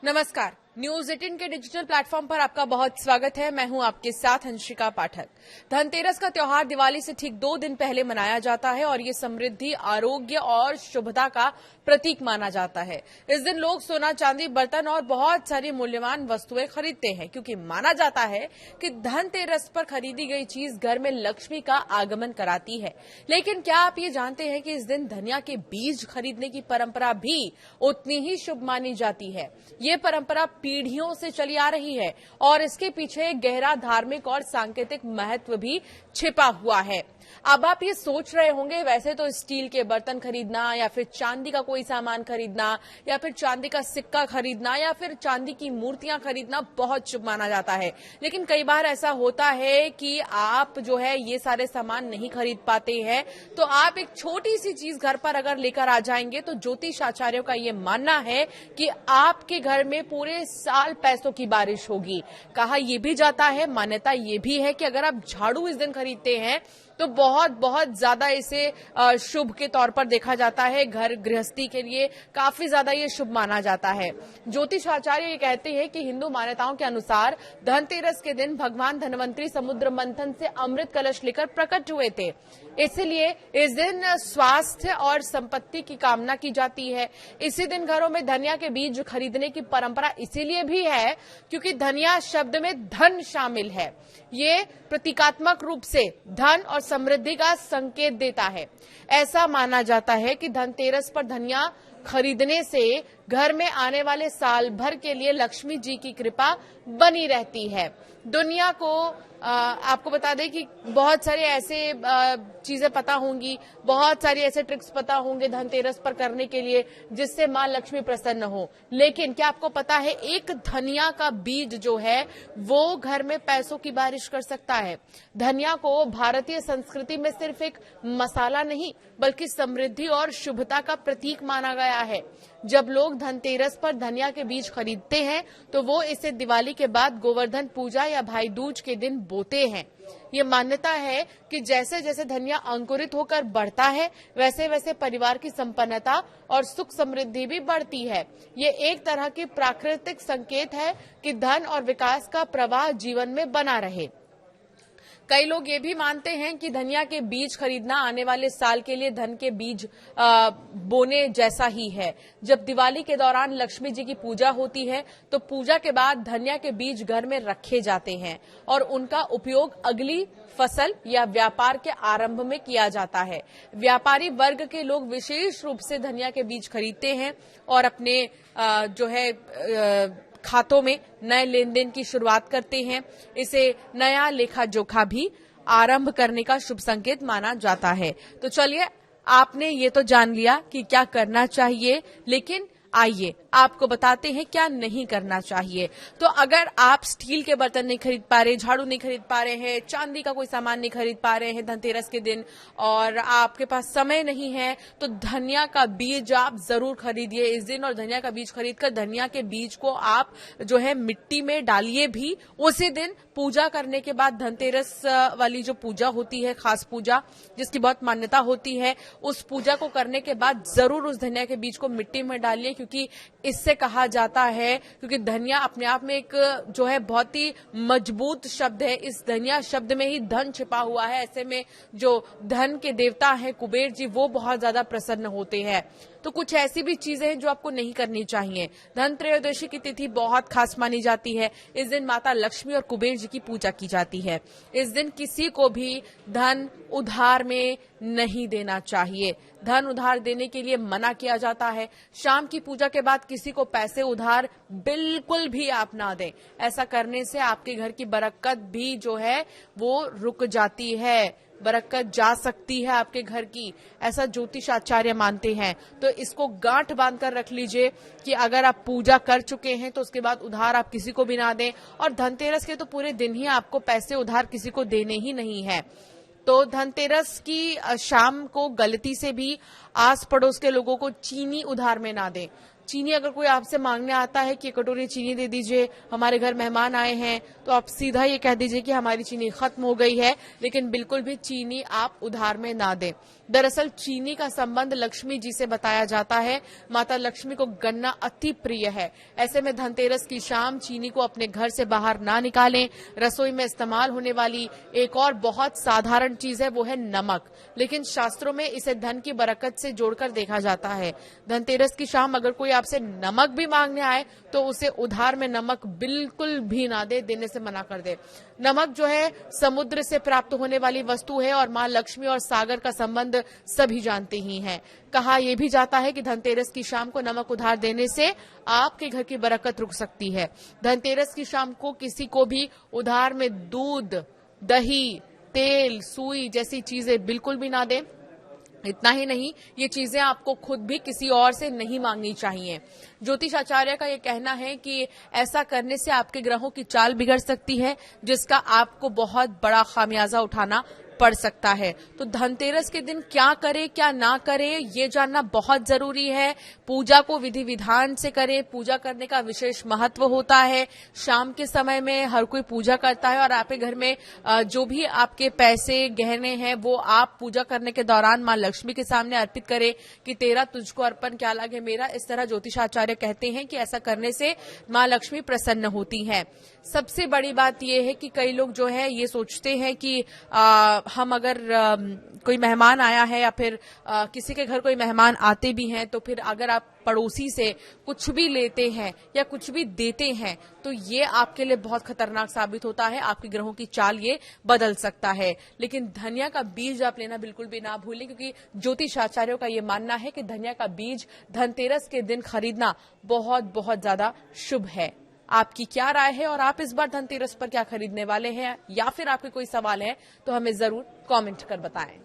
नमस्कार। न्यूज 18 के digital platform पर आपका बहुत स्वागत है। मैं हूं आपके साथ हंसिका पाठक। धनतेरस का त्योहार दिवाली से ठीक 2 दिन पहले मनाया जाता है और ये समृद्धि, आरोग्य और शुभता का प्रतीक माना जाता है। इस दिन लोग सोना, चांदी, बर्तन और बहुत सारी मूल्यवान वस्तुएं खरीदते हैं क्योंकि माना जाता है कि धनतेरस पर खरीदी गई चीज घर में लक्ष्मी का आगमन कराती है। लेकिन क्या आप ये जानते हैं कि इस दिन धनिया के बीज खरीदने की परंपरा भी उतनी ही शुभ मानी जाती है। ये परंपरा पीढ़ियों से चली आ रही है और इसके पीछे एक गहरा धार्मिक और सांकेतिक महत्व भी छिपा हुआ है। अब आप ये सोच रहे होंगे, वैसे तो स्टील के बर्तन खरीदना या फिर चांदी का कोई सामान खरीदना या फिर चांदी का सिक्का खरीदना या फिर चांदी की मूर्तियां खरीदना बहुत शुभ माना जाता है। लेकिन कई बार ऐसा होता है कि आप जो है ये सारे सामान नहीं खरीद पाते हैं, तो आप एक छोटी सी चीज घर पर अगर लेकर आ जाएंगे तो ज्योतिष आचार्यों का ये मानना है कि आपके घर में पूरे साल पैसों की बारिश होगी। कहा यह भी जाता है, मान्यता ये भी है कि अगर आप झाड़ू इस दिन खरीदते हैं तो बहुत ज्यादा इसे शुभ के तौर पर देखा जाता है। घर गृहस्थी के लिए काफी ज्यादा ये शुभ माना जाता है। ज्योतिष आचार्य ये कहते हैं कि हिंदू मान्यताओं के अनुसार धनतेरस के दिन भगवान धनवंतरी समुद्र मंथन से अमृत कलश लेकर प्रकट हुए थे, इसलिए इस दिन स्वास्थ्य और संपत्ति की कामना की जाती है। इसी दिन घरों में धनिया के बीज खरीदने की परंपरा इसीलिए भी है क्योंकि धनिया शब्द में धन शामिल है। ये प्रतीकात्मक रूप से धन और समृद्धि का संकेत देता है। ऐसा माना जाता है कि धनतेरस पर धनिया खरीदने से घर में आने वाले साल भर के लिए लक्ष्मी जी की कृपा बनी रहती है। दुनिया को आपको बता दें कि बहुत सारे ऐसे चीजें पता होंगी, बहुत सारे ऐसे ट्रिक्स पता होंगे धनतेरस पर करने के लिए जिससे मां लक्ष्मी प्रसन्न हो। लेकिन क्या आपको पता है एक धनिया का बीज जो है वो घर में पैसों की बारिश कर सकता है। धनिया को भारतीय संस्कृति में सिर्फ एक मसाला नहीं बल्कि समृद्धि और शुभता का प्रतीक माना गया है। जब लोग धनतेरस पर धनिया के बीज खरीदते हैं तो वो इसे दिवाली के बाद गोवर्धन पूजा या भाई दूज के दिन बोते हैं। ये मान्यता है कि जैसे जैसे धनिया अंकुरित होकर बढ़ता है वैसे वैसे परिवार की संपन्नता और सुख समृद्धि भी बढ़ती है। ये एक तरह की प्राकृतिक संकेत है कि धन और विकास का प्रवाह जीवन में बना रहे। कई लोग ये भी मानते हैं कि धनिया के बीज खरीदना आने वाले साल के लिए धन के बीज बोने जैसा ही है। जब दिवाली के दौरान लक्ष्मी जी की पूजा होती है तो पूजा के बाद धनिया के बीज घर में रखे जाते हैं और उनका उपयोग अगली फसल या व्यापार के आरंभ में किया जाता है। व्यापारी वर्ग के लोग विशेष रूप से धनिया के बीज खरीदते हैं और अपने जो है खातों में नए लेन देन की शुरुआत करते हैं। इसे नया लेखा जोखा भी आरंभ करने का शुभ संकेत माना जाता है। तो चलिए, आपने ये तो जान लिया कि क्या करना चाहिए, लेकिन आइए आपको बताते हैं क्या नहीं करना चाहिए। तो अगर आप स्टील के बर्तन नहीं खरीद पा रहे, झाड़ू नहीं खरीद पा रहे हैं, चांदी का कोई सामान नहीं खरीद पा रहे हैं धनतेरस के दिन और आपके पास समय नहीं है, तो धनिया का बीज आप जरूर खरीदिए इस दिन। और धनिया का बीज खरीदकर धनिया के बीज को आप जो है मिट्टी में डालिए भी। उसी दिन पूजा करने के बाद धनतेरस वाली जो पूजा होती है, खास पूजा जिसकी बहुत मान्यता होती है, उस पूजा को करने के बाद जरूर उस धनिया के बीज को मिट्टी में डालिए क्योंकि इससे कहा जाता है, क्योंकि धनिया अपने आप में एक जो है बहुत ही मजबूत शब्द है। इस धनिया शब्द में ही धन छिपा हुआ है। ऐसे में जो धन के देवता हैं कुबेर जी, वो बहुत ज्यादा प्रसन्न होते हैं। तो कुछ ऐसी भी चीजें हैं जो आपको नहीं करनी चाहिए। धन त्रयोदशी की तिथि बहुत खास मानी जाती है। इस दिन माता लक्ष्मी और कुबेर जी की पूजा की जाती है। इस दिन किसी को भी धन उधार में नहीं देना चाहिए। धन उधार देने के लिए मना किया जाता है। शाम की पूजा के बाद किसी को पैसे उधार बिल्कुल भी आप ना दें। ऐसा करने से आपके घर की बरकत भी जो है वो रुक जाती है, बरकत जा सकती है आपके घर की, ऐसा ज्योतिष आचार्य मानते हैं। तो इसको गांठ बांधकर रख लीजिए कि अगर आप पूजा कर चुके हैं तो उसके बाद उधार आप किसी को भी ना दें। और धनतेरस के तो पूरे दिन ही आपको पैसे उधार किसी को देने ही नहीं है। तो धनतेरस की शाम को गलती से भी आस पड़ोस के लोगों को चीनी उधार में ना दें। चीनी अगर कोई आपसे मांगने आता है कि कटोरी चीनी दे दीजिए, हमारे घर मेहमान आए हैं, तो आप सीधा ये कह दीजिए कि हमारी चीनी खत्म हो गई है, लेकिन बिल्कुल भी चीनी आप उधार में ना दें। दरअसल चीनी का संबंध लक्ष्मी जी से बताया जाता है। माता लक्ष्मी को गन्ना अति प्रिय है। ऐसे में धनतेरस की शाम चीनी को अपने घर से बाहर ना निकालें। रसोई में इस्तेमाल होने वाली एक और बहुत साधारण चीज है, वो है नमक, लेकिन शास्त्रों में इसे धन की बरकत से जोड़कर देखा जाता है। धनतेरस की शाम अगर कोई आपसे नमक भी मांगने आए तो उसे उधार में नमक बिल्कुल भी ना दे, देने से मना कर दे। नमक जो है समुद्र से प्राप्त होने वाली वस्तु है और मां लक्ष्मी और सागर का संबंध सभी जानते ही हैं। कहा यह भी जाता है कि धनतेरस की शाम को नमक उधार देने से आपके घर की बरकत रुक सकती है। धनतेरस की शाम को किसी को भी उधार में दूध, दही, तेल, सुई जैसी चीजें बिल्कुल भी ना दें। इतना ही नहीं, ये चीजें आपको खुद भी किसी और से नहीं मांगनी चाहिए। ज्योतिषाचार्य का ये कहना है कि ऐसा करने से आपके ग्रहों की चाल बिगड़ सकती है, जिसका आपको बहुत बड़ा खामियाजा उठाना पड़ सकता है। तो धनतेरस के दिन क्या करें क्या ना करें, ये जानना बहुत जरूरी है। पूजा को विधि विधान से करें। पूजा करने का विशेष महत्व होता है। शाम के समय में हर कोई पूजा करता है और आपके घर में जो भी आपके पैसे गहने हैं वो आप पूजा करने के दौरान मां लक्ष्मी के सामने अर्पित करें कि तेरा तुझको अर्पण क्या लागे मेरा। इस तरह ज्योतिषाचार्य कहते हैं कि ऐसा करने से मां लक्ष्मी प्रसन्न होती हैं। सबसे बड़ी बात यह है कि कई लोग जो है ये सोचते हैं कि हम अगर कोई मेहमान आया है या फिर किसी के घर कोई मेहमान आते भी हैं तो फिर अगर आप पड़ोसी से कुछ भी लेते हैं या कुछ भी देते हैं तो ये आपके लिए बहुत खतरनाक साबित होता है। आपके ग्रहों की चाल ये बदल सकता है। लेकिन धनिया का बीज आप लेना बिल्कुल भी ना भूलें, क्योंकि ज्योतिषाचार्यों का ये मानना है कि धनिया का बीज धनतेरस के दिन खरीदना बहुत बहुत ज्यादा शुभ है। आपकी क्या राय है और आप इस बार धनतेरस पर क्या खरीदने वाले हैं, या फिर आपके कोई सवाल है तो हमें जरूर कमेंट कर बताएं।